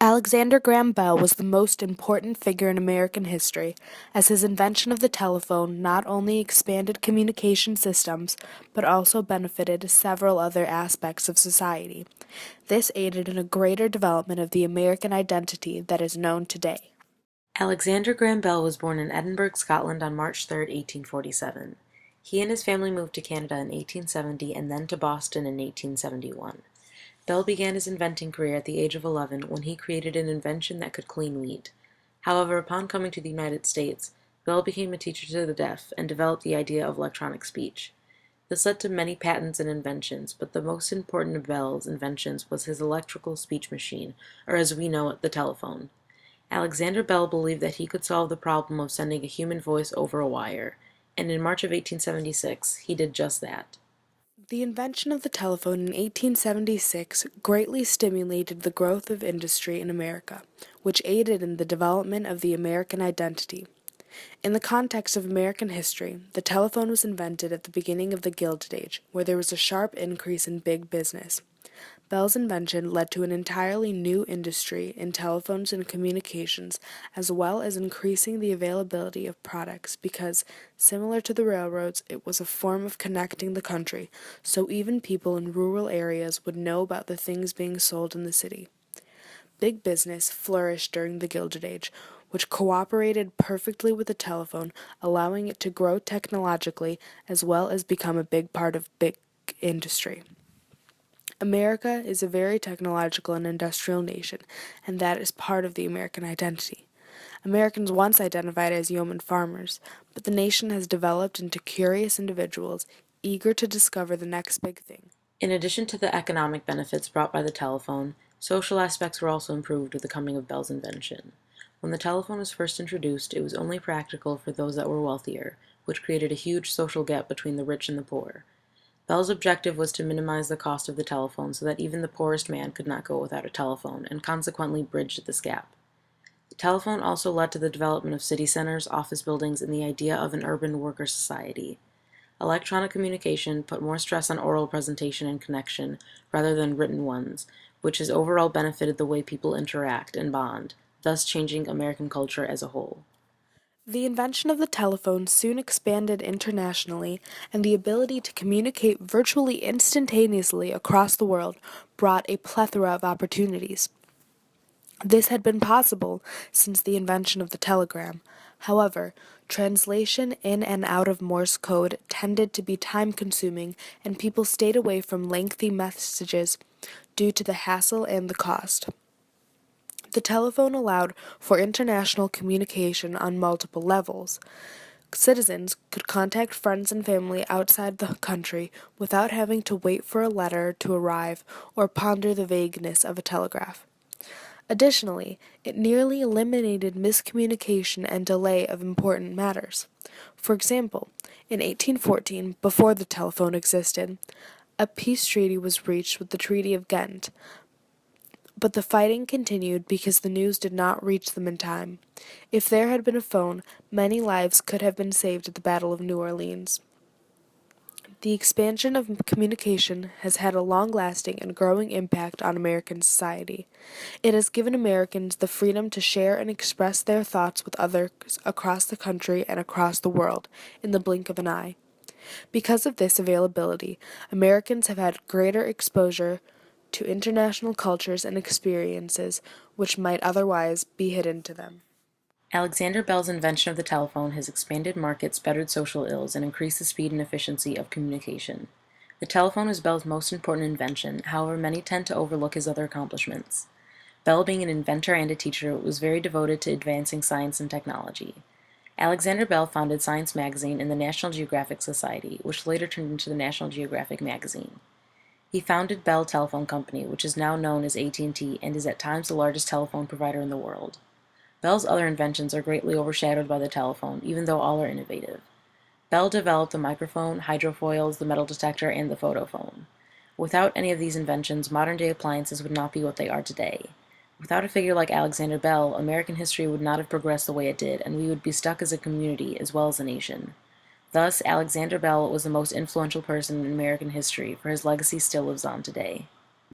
Alexander Graham Bell was the most important figure in American history, as his invention of the telephone not only expanded communication systems, but also benefited several other aspects of society. This aided in a greater development of the American identity that is known today. Alexander Graham Bell was born in Edinburgh, Scotland on March 3, 1847. He and his family moved to Canada in 1870 and then to Boston in 1871. Bell began his inventing career at the age of 11 when he created an invention that could clean wheat. However, upon coming to the United States, Bell became a teacher to the deaf and developed the idea of electronic speech. This led to many patents and inventions, but the most important of Bell's inventions was his electrical speech machine, or as we know it, the telephone. Alexander Bell believed that he could solve the problem of sending a human voice over a wire, and in March of 1876 he did just that. The invention of the telephone in 1876 greatly stimulated the growth of industry in America, which aided in the development of the American identity. In the context of American history, the telephone was invented at the beginning of the Gilded Age, where there was a sharp increase in big business. Bell's invention led to an entirely new industry in telephones and communications, as well as increasing the availability of products because, similar to the railroads, it was a form of connecting the country, so even people in rural areas would know about the things being sold in the city. Big business flourished during the Gilded Age, which cooperated perfectly with the telephone, allowing it to grow technologically as well as become a big part of big industry. America is a very technological and industrial nation, and that is part of the American identity. Americans once identified as yeoman farmers, but the nation has developed into curious individuals eager to discover the next big thing. In addition to the economic benefits brought by the telephone, social aspects were also improved with the coming of Bell's invention. When the telephone was first introduced, it was only practical for those that were wealthier, which created a huge social gap between the rich and the poor. Bell's objective was to minimize the cost of the telephone so that even the poorest man could not go without a telephone, and consequently bridged this gap. The telephone also led to the development of city centers, office buildings, and the idea of an urban worker society. Electronic communication put more stress on oral presentation and connection rather than written ones, which has overall benefited the way people interact and bond, thus changing American culture as a whole. The invention of the telephone soon expanded internationally, and the ability to communicate virtually instantaneously across the world brought a plethora of opportunities. This had been possible since the invention of the telegram. However, translation in and out of Morse code tended to be time-consuming, and people stayed away from lengthy messages due to the hassle and the cost. The telephone allowed for international communication on multiple levels. Citizens could contact friends and family outside the country without having to wait for a letter to arrive or ponder the vagueness of a telegraph. Additionally, it nearly eliminated miscommunication and delay of important matters. For example, in 1814, before the telephone existed, a peace treaty was reached with the Treaty of Ghent, but the fighting continued because the news did not reach them in time. If there had been a phone, many lives could have been saved at the Battle of New Orleans. The expansion of communication has had a long-lasting and growing impact on American society. It has given Americans the freedom to share and express their thoughts with others across the country and across the world in the blink of an eye. Because of this availability, Americans have had greater exposure to international cultures and experiences which might otherwise be hidden to them. Alexander Bell's invention of the telephone has expanded markets, bettered social ills, and increased the speed and efficiency of communication. The telephone is Bell's most important invention, however many tend to overlook his other accomplishments. Bell, being an inventor and a teacher, was very devoted to advancing science and technology. Alexander Bell founded Science Magazine and the National Geographic Society, which later turned into the National Geographic Magazine. He founded Bell Telephone Company, which is now known as AT&T and is at times the largest telephone provider in the world. Bell's other inventions are greatly overshadowed by the telephone, even though all are innovative. Bell developed the microphone, hydrofoils, the metal detector, and the photophone. Without any of these inventions, modern-day appliances would not be what they are today. Without a figure like Alexander Bell, American history would not have progressed the way it did, and we would be stuck as a community as well as a nation. Thus, Alexander Bell was the most influential person in American history, for his legacy still lives on today.